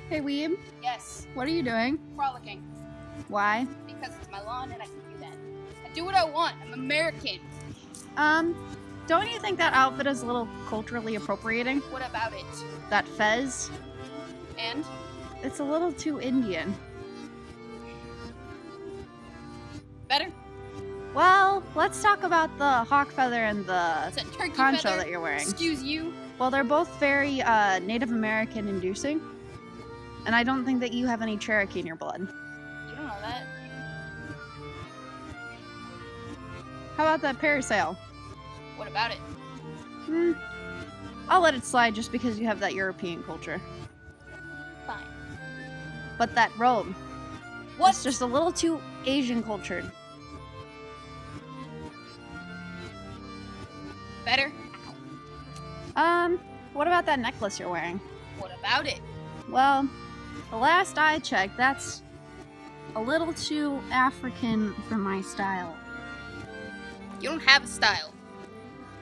Hey, Weeb. Yes. What are you doing? Frolicking. Why? Because it's my lawn and I can do that. I do what I want. I'm American. Don't you think that outfit is a little culturally appropriating? What about it? That fez? And? It's a little too Indian. Better? Well, let's talk about the hawk feather and the It's a turkey poncho feather. that you're wearing. Excuse you. Well, they're both very Native American inducing. And I don't think that you have any Cherokee in your blood. You don't know that. How about that parasail? What about it? I'll let it slide just because you have that European culture. Fine. But that robe, What? it's just a little too Asian cultured. Better? What about that necklace you're wearing? What about it? Well, the last I checked, that's a little too African for my style. You don't have a style.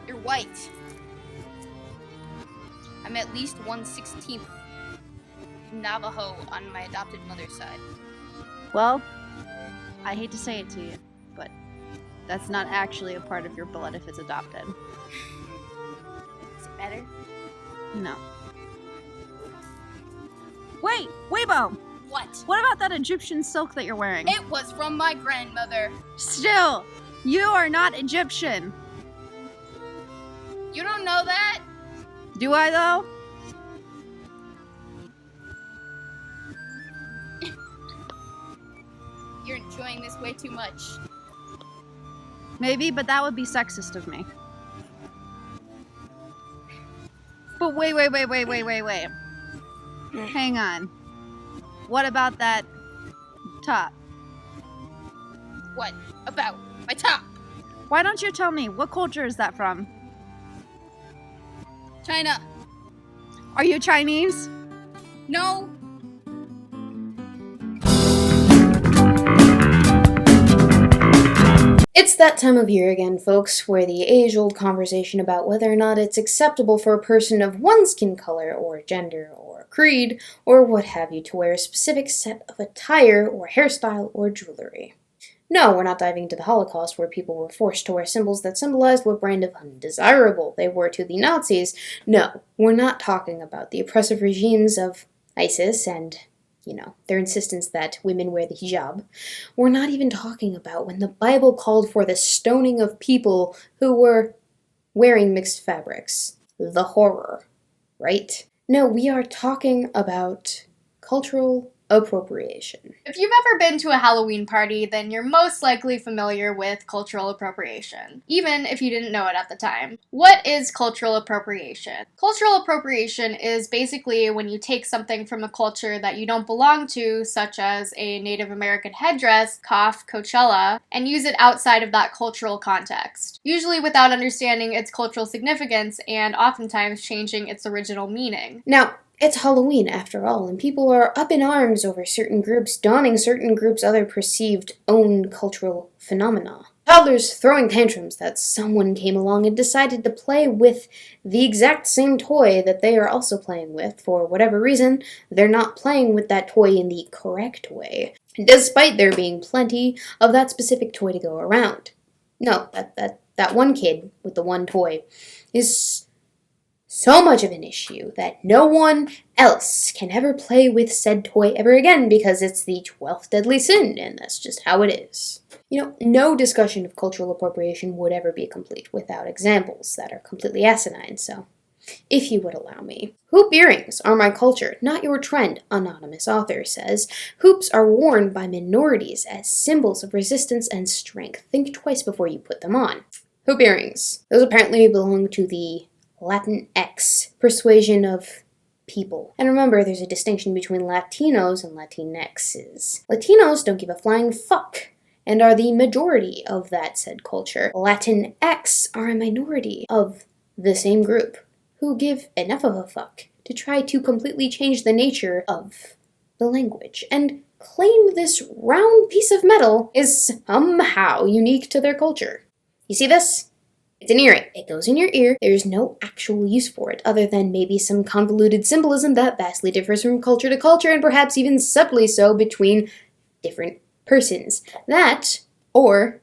You're white. I'm at least 1/16th Navajo on my adopted mother's side. Well, I hate to say it to you, but that's not actually a part of your blood if it's adopted. Is it better? No. Wait, Weebo! What? What about that Egyptian silk that you're wearing? It was from my grandmother. Still, you are not Egyptian. You don't know that? Do I, though? You're enjoying this way too much. Maybe, but that would be sexist of me. But wait. Hang on. What about that top? What about my top? Why don't you tell me, what culture is that from? China. Are you Chinese? No. It's that time of year again, folks, where the age-old conversation about whether or not it's acceptable for a person of one skin color or gender or creed or what have you to wear a specific set of attire or hairstyle or jewelry. No, we're not diving into the Holocaust where people were forced to wear symbols that symbolized what brand of undesirable they were to the Nazis. No, we're not talking about the oppressive regimes of ISIS and their insistence that women wear the hijab. We're not even talking about when the Bible called for the stoning of people who were wearing mixed fabrics. The horror, right? No, we are talking about cultural appropriation. If you've ever been to a Halloween party, then you're most likely familiar with cultural appropriation, even if you didn't know it at the time. What is cultural appropriation? Cultural appropriation is basically when you take something from a culture that you don't belong to, such as a Native American headdress, Coachella, and use it outside of that cultural context, usually without understanding its cultural significance and oftentimes changing its original meaning. Now, it's Halloween, after all, and people are up in arms over certain groups donning certain groups' other perceived own cultural phenomena. Toddlers throwing tantrums that someone came along and decided to play with the exact same toy that they are also playing with. For whatever reason, they're not playing with that toy in the correct way, despite there being plenty of that specific toy to go around. No, that one kid with the one toy is so much of an issue that no one else can ever play with said toy ever again because it's the 12th deadly sin, and that's just how it is. No discussion of cultural appropriation would ever be complete without examples that are completely asinine, so if you would allow me. Hoop earrings are my culture, not your trend, anonymous author says. Hoops are worn by minorities as symbols of resistance and strength. Think twice before you put them on. Hoop earrings. Those apparently belong to the Latinx persuasion of people. And remember, there's a distinction between Latinos and Latinxes. Latinos don't give a flying fuck and are the majority of that said culture. Latinx are a minority of the same group who give enough of a fuck to try to completely change the nature of the language and claim this round piece of metal is somehow unique to their culture. You see this? It's an earring. It goes in your ear. There's no actual use for it, other than maybe some convoluted symbolism that vastly differs from culture to culture, and perhaps even subtly so between different persons. That, or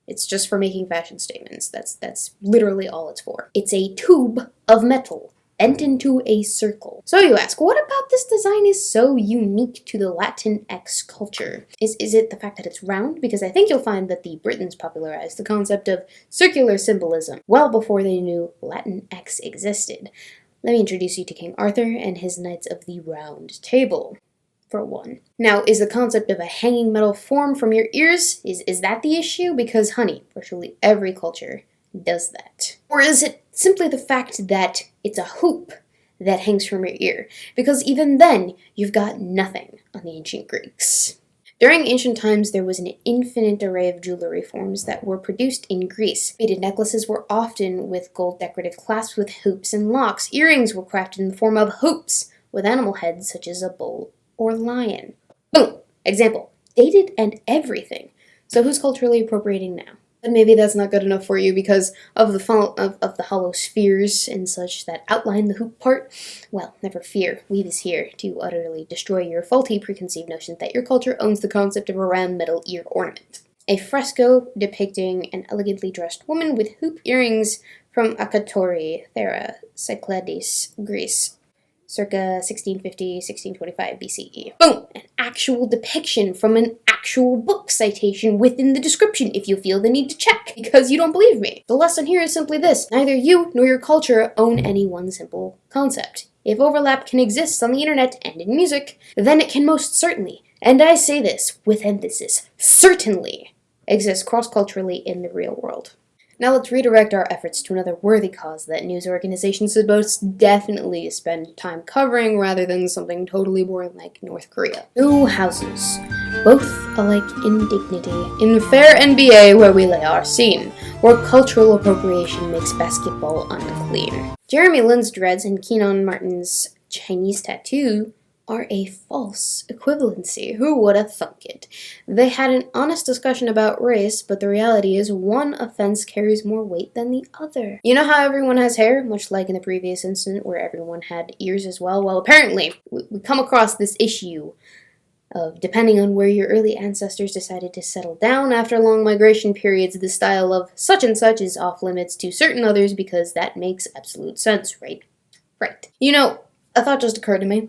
it's just for making fashion statements. That's literally all it's for. It's a tube of metal bent into a circle. So you ask, what about this design is so unique to the Latinx culture? Is it the fact that it's round? Because I think you'll find that the Britons popularized the concept of circular symbolism well before they knew Latinx existed. Let me introduce you to King Arthur and his Knights of the Round Table, for one. Now, is the concept of a hanging metal form from your ears, is that the issue? Because, honey, virtually every culture does that. Or is it simply the fact that it's a hoop that hangs from your ear? Because even then, you've got nothing on the ancient Greeks. During ancient times, there was an infinite array of jewelry forms that were produced in Greece. Beaded necklaces were often with gold decorative clasps with hoops and locks. Earrings were crafted in the form of hoops with animal heads such as a bull or lion. Boom! Example. Dated and everything. So who's culturally appropriating now? But maybe that's not good enough for you because of the hollow spheres and such that outline the hoop part. Well, never fear. Weeb is here to utterly destroy your faulty preconceived notion that your culture owns the concept of a round metal ear ornament. A fresco depicting an elegantly dressed woman with hoop earrings from Akatori, Thera, Cyclades, Greece, circa 1650-1625 BCE. Boom! An actual depiction from an actual book citation within the description if you feel the need to check, because you don't believe me. The lesson here is simply this: neither you nor your culture own any one simple concept. If overlap can exist on the internet and in music, then it can most certainly, and I say this with emphasis, certainly, exist cross-culturally in the real world. Now let's redirect our efforts to another worthy cause that news organizations should most definitely spend time covering rather than something totally boring like North Korea. Two houses, both alike in dignity, in fair NBA where we lay our scene, where cultural appropriation makes basketball unclean. Jeremy Lin's dreads and Kenyon Martin's Chinese tattoo are a false equivalency. Who would have thunk it? They had an honest discussion about race, but the reality is one offense carries more weight than the other. You know how everyone has hair, much like in the previous incident where everyone had ears as well? Well, apparently, we come across this issue of, depending on where your early ancestors decided to settle down after long migration periods, the style of such and such is off limits to certain others because that makes absolute sense, right? Right. You know, a thought just occurred to me.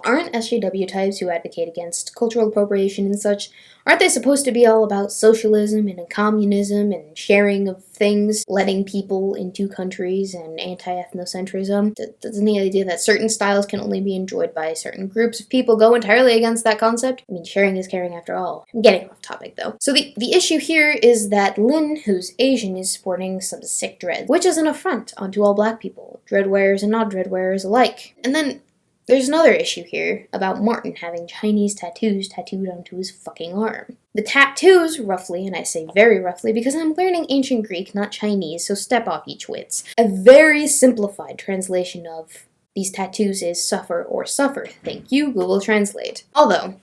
Aren't SJW types who advocate against cultural appropriation and such, aren't they supposed to be all about socialism and communism and sharing of things, letting people into countries and anti-ethnocentrism? Doesn't the idea that certain styles can only be enjoyed by certain groups of people go entirely against that concept? I mean, sharing is caring after all. I'm getting off topic though. So the issue here is that Lin, who's Asian, is sporting some sick dreads, which is an affront onto all black people, dread wearers and non-dread wearers alike. And then there's another issue here about Martin having Chinese tattoos tattooed onto his fucking arm. The tattoos, roughly, and I say very roughly because I'm learning ancient Greek, not Chinese, so step off each wits. A very simplified translation of these tattoos is suffer or suffer. Thank you, Google Translate. Although,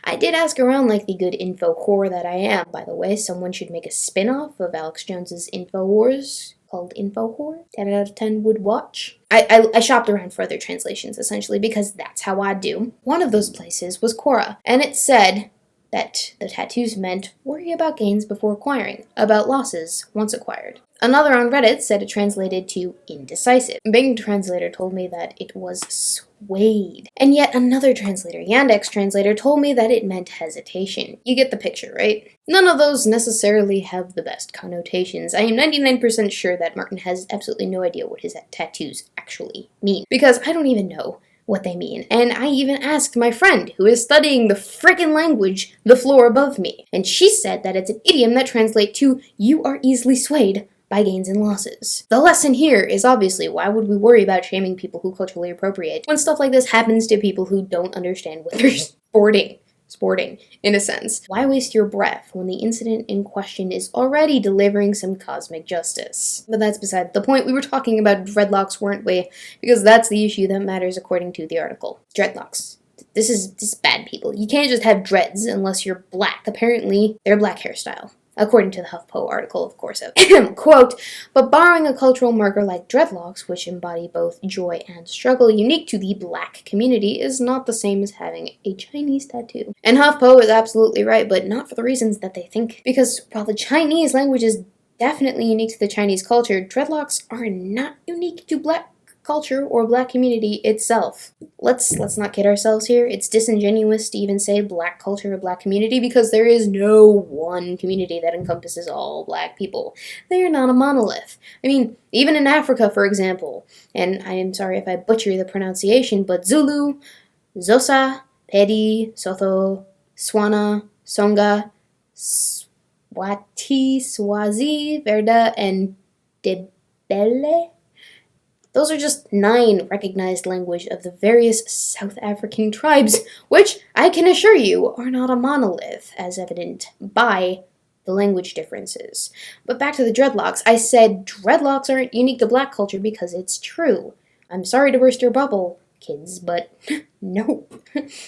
I did ask around like the good info whore that I am. By the way, someone should make a spin-off of Alex Jones's InfoWars called InfoWhore. 10 out of 10 would watch. I shopped around for other translations, essentially, because that's how I do. One of those places was Quora, and it said that the tattoos meant worry about gains before acquiring, about losses once acquired. Another on Reddit said it translated to indecisive. Bing Translator told me that it was swayed. And yet another translator, Yandex Translator, told me that it meant hesitation. You get the picture, right? None of those necessarily have the best connotations. I am 99% sure that Martin has absolutely no idea what his tattoos actually mean, because I don't even know what they mean. And I even asked my friend, who is studying the frickin' language the floor above me, and she said that it's an idiom that translates to, you are easily swayed by gains and losses. The lesson here is obviously, why would we worry about shaming people who culturally appropriate when stuff like this happens to people who don't understand what they're sporting, in a sense? Why waste your breath when the incident in question is already delivering some cosmic justice? But that's beside the point. We were talking about dreadlocks, weren't we? Because that's the issue that matters according to the article. Dreadlocks. This is bad, people. You can't just have dreads unless you're black. Apparently, they're a black hairstyle. According to the HuffPo article, of course. Quote, but borrowing a cultural marker like dreadlocks, which embody both joy and struggle unique to the black community, is not the same as having a Chinese tattoo. And HuffPo is absolutely right, but not for the reasons that they think. Because while the Chinese language is definitely unique to the Chinese culture, dreadlocks are not unique to black culture or black community itself. Let's not kid ourselves here. It's disingenuous to even say black culture or black community because there is no one community that encompasses all black people. They are not a monolith. I mean, even in Africa, for example, and I am sorry if I butcher the pronunciation, but Zulu, Xhosa, Pedi, Sotho, Swana, Songa, Swati, Swazi, Verda, and Debele? Those are just 9 recognized languages of the various South African tribes, which, I can assure you, are not a monolith, as evident by the language differences. But back to the dreadlocks. I said dreadlocks aren't unique to black culture because it's true. I'm sorry to burst your bubble, kids, but no.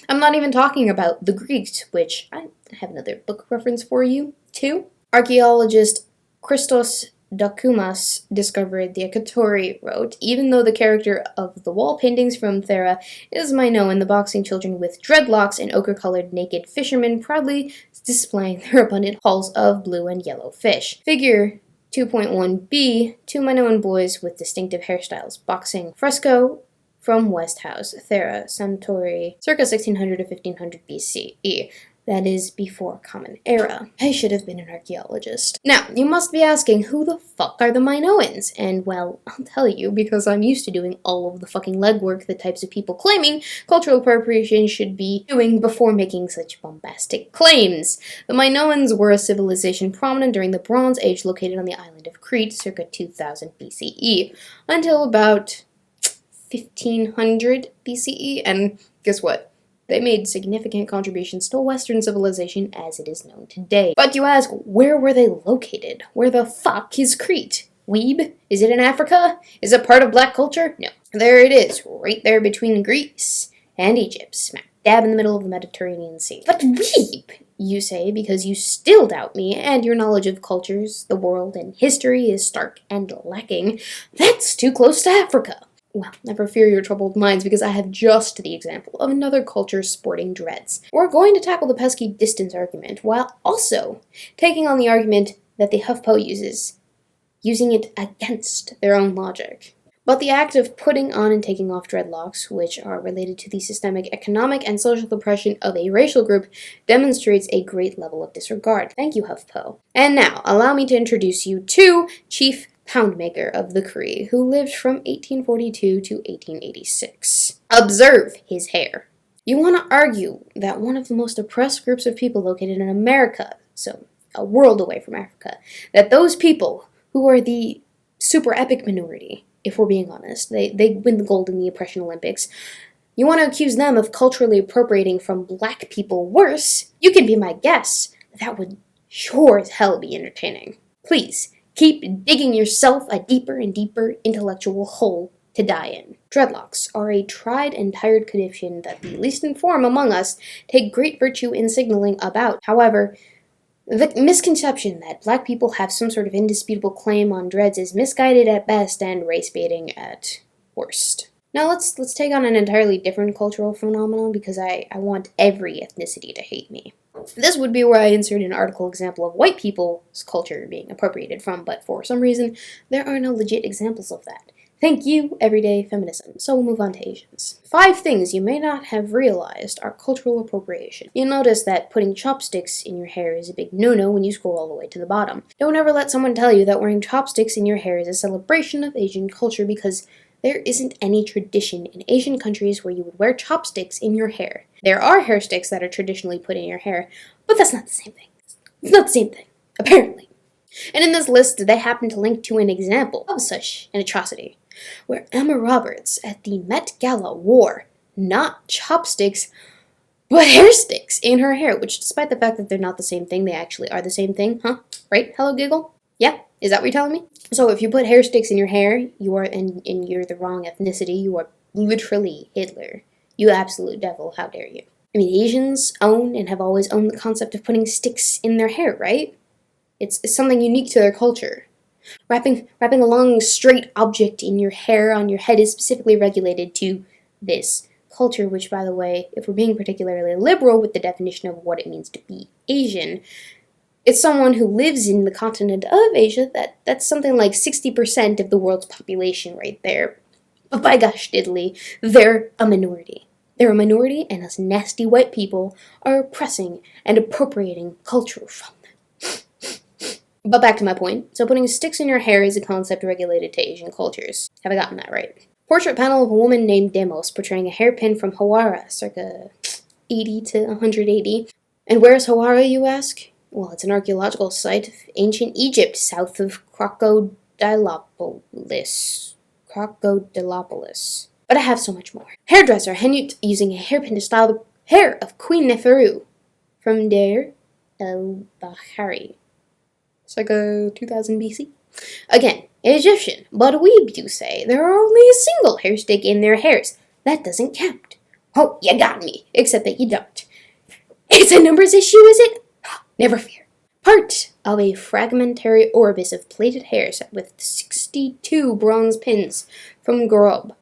I'm not even talking about the Greeks, which I have another book reference for you, too. Archaeologist Christos Dokoumas discovered the Akatori wrote, even though the character of the wall paintings from Thera is Minoan, the boxing children with dreadlocks and ochre-colored naked fishermen proudly displaying their abundant hauls of blue and yellow fish. Figure 2.1b, 2 Minoan boys with distinctive hairstyles, boxing fresco from West House, Thera, Santori, circa 1600 to 1500 BCE. That is before Common Era. I should have been an archaeologist. Now, you must be asking, who the fuck are the Minoans? And, well, I'll tell you, because I'm used to doing all of the fucking legwork the types of people claiming cultural appropriation should be doing before making such bombastic claims. The Minoans were a civilization prominent during the Bronze Age located on the island of Crete, circa 2000 BCE, until about 1500 BCE, and guess what? They made significant contributions to Western civilization as it is known today. But you ask, where were they located? Where the fuck is Crete? Weeb? Is it in Africa? Is it part of black culture? No. There it is, right there between Greece and Egypt, smack dab in the middle of the Mediterranean Sea. But Weeb, you say, because you still doubt me, and your knowledge of cultures, the world, and history is stark and lacking. That's too close to Africa. Well, never fear your troubled minds, because I have just the example of another culture sporting dreads. We're going to tackle the pesky distance argument, while also taking on the argument that the HuffPo uses, using it against their own logic. But the act of putting on and taking off dreadlocks, which are related to the systemic economic and social oppression of a racial group, demonstrates a great level of disregard. Thank you, HuffPo. And now, allow me to introduce you to Chief Poundmaker of the Cree, who lived from 1842 to 1886. Observe his hair. You want to argue that one of the most oppressed groups of people located in America, so a world away from Africa, that those people who are the super epic minority, if we're being honest, they win the gold in the Oppression Olympics, you want to accuse them of culturally appropriating from black people worse, you can be my guest. That would sure as hell be entertaining. Please, keep digging yourself a deeper and deeper intellectual hole to die in. Dreadlocks are a tried and tired condition that the least informed among us take great virtue in signaling about. However, the misconception that black people have some sort of indisputable claim on dreads is misguided at best and race-baiting at worst. Now let's take on an entirely different cultural phenomenon because I want every ethnicity to hate me. This would be where I insert an article example of white people's culture being appropriated from, but for some reason, there are no legit examples of that. Thank you, everyday feminism. So we'll move on to Asians. 5 things you may not have realized are cultural appropriation. You'll notice that putting chopsticks in your hair is a big no-no when you scroll all the way to the bottom. Don't ever let someone tell you that wearing chopsticks in your hair is a celebration of Asian culture because there isn't any tradition in Asian countries where you would wear chopsticks in your hair. There are hair sticks that are traditionally put in your hair, but that's not the same thing. It's not the same thing, apparently. And in this list, they happen to link to an example of such an atrocity, where Emma Roberts at the Met Gala wore not chopsticks, but hair sticks in her hair, which despite the fact that they're not the same thing, they actually are the same thing, huh? Right? Hello, Giggle? Yeah? Is that what you're telling me? So if you put hair sticks in your hair, you are, and you're the wrong ethnicity, you are literally Hitler. You absolute devil, how dare you. I mean, Asians own and have always owned the concept of putting sticks in their hair, right? It's something unique to their culture. Wrapping a long, straight object in your hair on your head is specifically regulated to this culture, which, by the way, if we're being particularly liberal with the definition of what it means to be Asian, it's someone who lives in the continent of Asia. That's something like 60% of the world's population right there. But by gosh diddly, they're a minority. They're a minority, and us nasty white people are oppressing and appropriating culture from them. But back to my point. So putting sticks in your hair is a concept regulated to Asian cultures. Have I gotten that right? Portrait panel of a woman named Demos portraying a hairpin from Hawara, circa 80 to 180. And where's Hawara, you ask? Well, it's an archaeological site of ancient Egypt, south of Crocodilopolis. But I have so much more. Hairdresser Henut using a hairpin to style the hair of Queen Neferu from Der el-Bahari, circa 2000 BC. Again, Egyptian, but Weeb do say there are only a single hair stick in their hairs. That doesn't count. Oh, you got me, except that you don't. It's a numbers issue, is it? Never fear. Part of a fragmentary orbis of plaited hair set with 62 bronze pins from Gorob,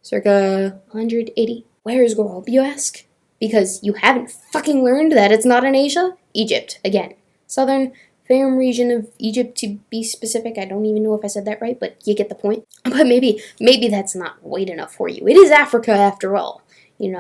circa 180. Where is Gorob, you ask? Because you haven't fucking learned that it's not in Asia? Egypt, again. Southern Fayum region of Egypt, to be specific. I don't even know if I said that right, but you get the point. But maybe that's not white enough for you. It is Africa after all,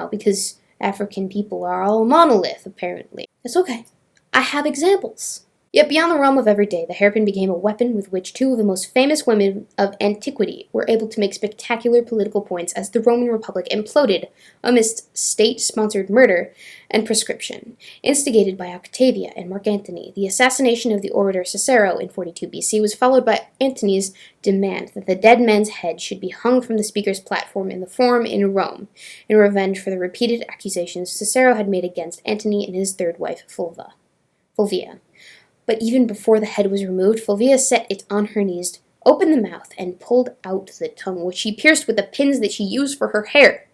because African people are all a monolith, apparently. It's okay. I have examples. Yet beyond the realm of everyday, the hairpin became a weapon with which two of the most famous women of Antiquity were able to make spectacular political points as the Roman Republic imploded amidst state-sponsored murder and proscription. Instigated by Octavia and Mark Antony, the assassination of the orator Cicero in 42 BC was followed by Antony's demand that the dead man's head should be hung from the speaker's platform in the Forum in Rome, in revenge for the repeated accusations Cicero had made against Antony and his third wife, Fulvia. But even before the head was removed, Fulvia set it on her knees, opened the mouth, and pulled out the tongue, which she pierced with the pins that she used for her hair.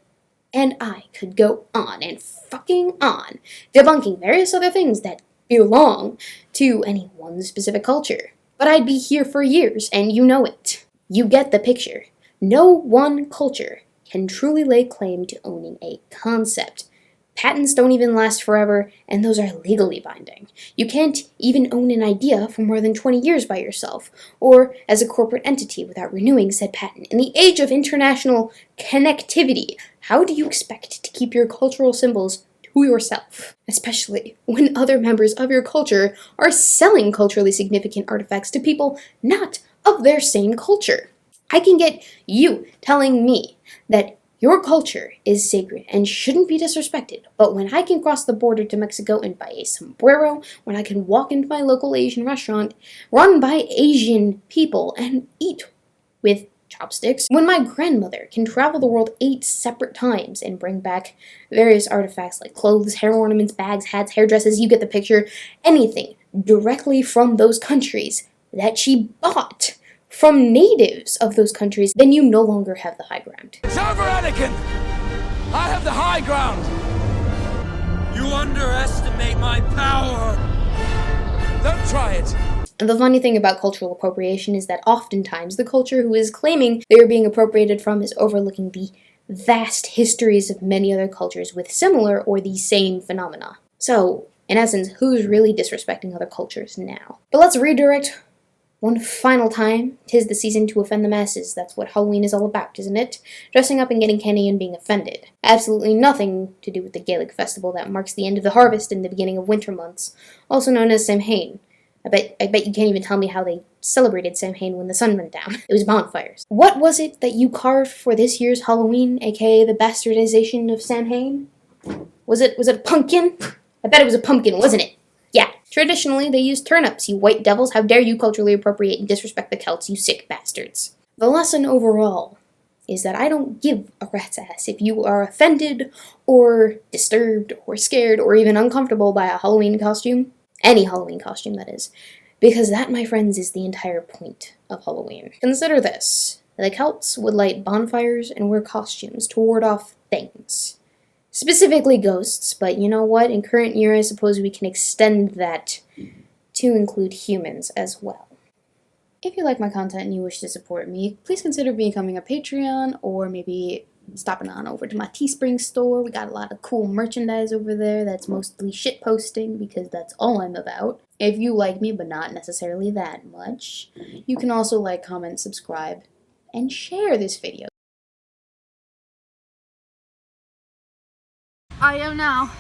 And I could go on and fucking on, debunking various other things that belong to any one specific culture. But I'd be here for years, and you know it. You get the picture. No one culture can truly lay claim to owning a concept. Patents don't even last forever, and those are legally binding. You can't even own an idea for more than 20 years by yourself, or as a corporate entity without renewing said patent. In the age of international connectivity, how do you expect to keep your cultural symbols to yourself? Especially when other members of your culture are selling culturally significant artifacts to people not of their same culture. I can get you telling me that your culture is sacred and shouldn't be disrespected, but when I can cross the border to Mexico and buy a sombrero, when I can walk into my local Asian restaurant run by Asian people and eat with chopsticks, when my grandmother can travel the world 8 separate times and bring back various artifacts like clothes, hair ornaments, bags, hats, hairdresses, you get the picture, anything directly from those countries that she bought from natives of those countries, then you no longer have the high ground. It's over, Anakin! I have the high ground! You underestimate my power! Don't try it! And the funny thing about cultural appropriation is that oftentimes the culture who is claiming they are being appropriated from is overlooking the vast histories of many other cultures with similar or the same phenomena. So, in essence, who's really disrespecting other cultures now? But let's redirect one final time. 'Tis the season to offend the masses. That's what Halloween is all about, isn't it? Dressing up and getting candy and being offended. Absolutely nothing to do with the Gaelic festival that marks the end of the harvest and the beginning of winter months, also known as Samhain. I bet you can't even tell me how they celebrated Samhain when the sun went down. It was bonfires. What was it that you carved for this year's Halloween, aka the bastardization of Samhain? Was it a pumpkin? I bet it was a pumpkin, wasn't it? Yeah. Traditionally, they used turnips, you white devils. How dare you culturally appropriate and disrespect the Celts, you sick bastards. The lesson overall is that I don't give a rat's ass if you are offended or disturbed or scared or even uncomfortable by a Halloween costume. Any Halloween costume, that is. Because that, my friends, is the entire point of Halloween. Consider this. The Celts would light bonfires and wear costumes to ward off things. Specifically ghosts, but you know what? In current year, I suppose we can extend that to include humans as well. If you like my content and you wish to support me, please consider becoming a Patreon or maybe stopping on over to my Teespring store. We got a lot of cool merchandise over there that's mostly shit posting because that's all I'm about. If you like me, but not necessarily that much, you can also like, comment, subscribe, and share this video. I am now.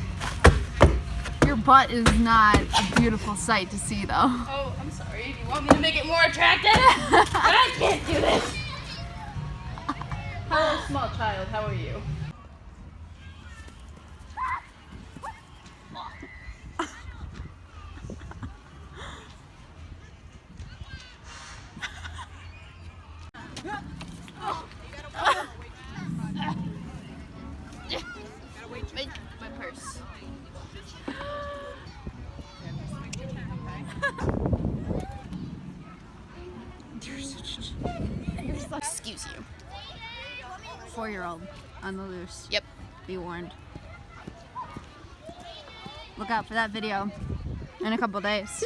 Your butt is not a beautiful sight to see, though. Oh, I'm sorry. Do you want me to make it more attractive? But I can't do this. Hello, small child. How are you? My purse. Excuse you. 4-year-old on the loose. Yep. Be warned. Look out for that video in a couple days.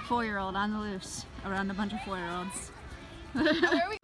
4-year-old on the loose around a bunch of 4-year-olds. Where are we